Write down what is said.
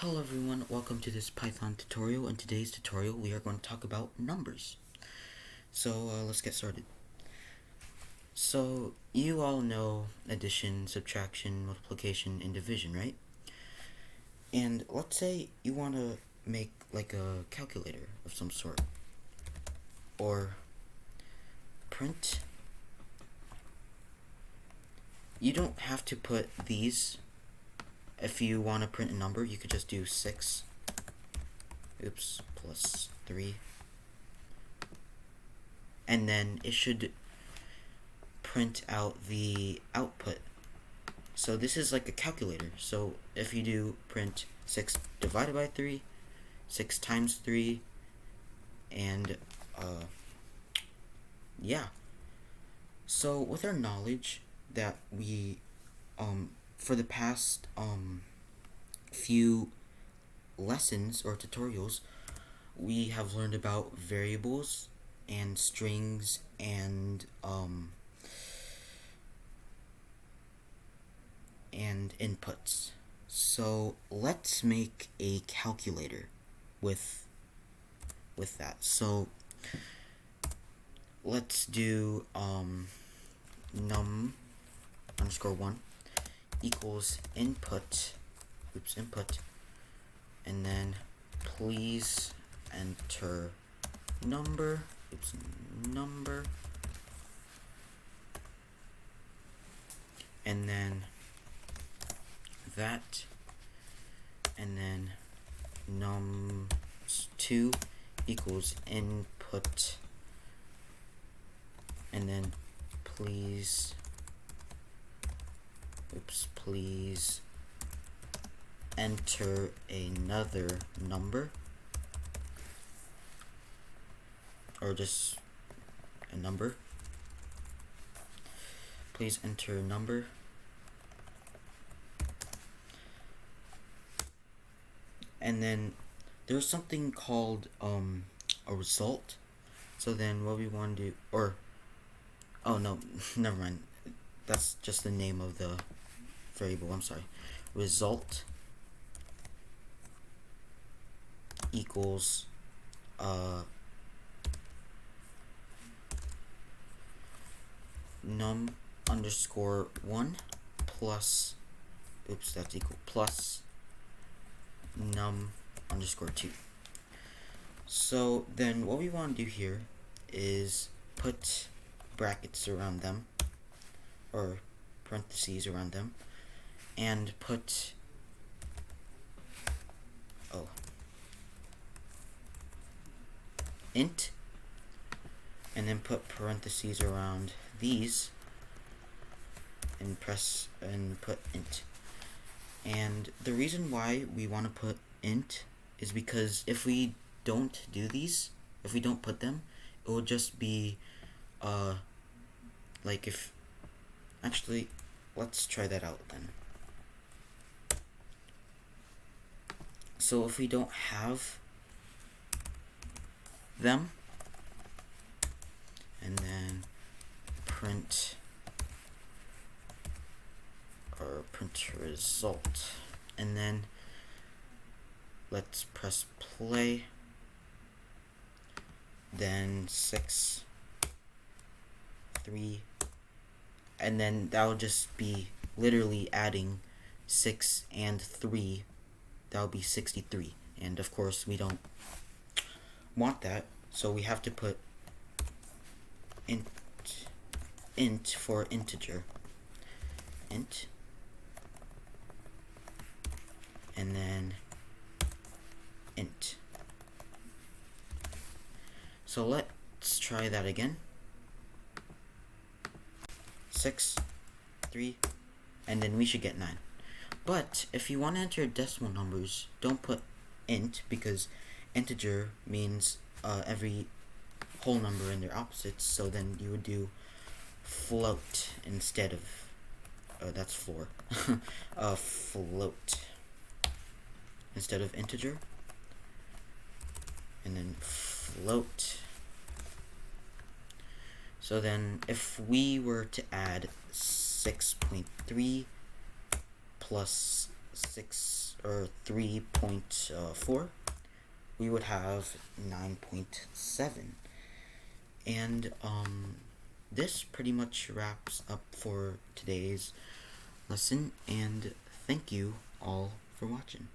Hello everyone, welcome to this Python tutorial. In today's tutorial we are going to talk about numbers. So let's get started. So you all know addition, subtraction, multiplication, and division, right? And let's say you want to make like a calculator of some sort, or print. You don't have to put these. If you want to print a number, you could just do 6 plus 3, and then it should print out the output. So this is like a calculator. So if you do print 6 divided by 3, 6 times 3, and yeah. So with our knowledge that we for the past few lessons or tutorials, we have learned about variables and strings and inputs. So let's make a calculator with that. So let's do num underscore 1 equals input, and then please enter number, and then that, and then num2 equals input, and then please enter another number, or just a number. Please enter a number. And then there's something called a result. So then what we want to do, or oh no, never mind. That's just the name of the variable. I'm sorry. Result equals num underscore 1 plus that's equal plus num underscore 2. So then what we want to do here is put brackets around them, or parentheses around them, and put int, and then put parentheses around these and put int. And the reason why we want to put int is because if we don't do these, if we don't put them, it will just be like if actually let's try that out then. So if we don't have them, and then print result, and then let's press play, then 6, 3, and then that will just be literally adding 6 and 3. That will be 63, and of course we don't want that, so we have to put int for integer, int, and then int. So let's try that again. 6, 3, and then we should get 9. But if you want to enter decimal numbers, don't put int, because integer means every whole number and their opposites. So then you would do float instead of that's floor. Float instead of integer, and then float. So then if we were to add 6.3 plus 6 or 3.4, we would have 9.7. And this pretty much wraps up for today's lesson, and thank you all for watching.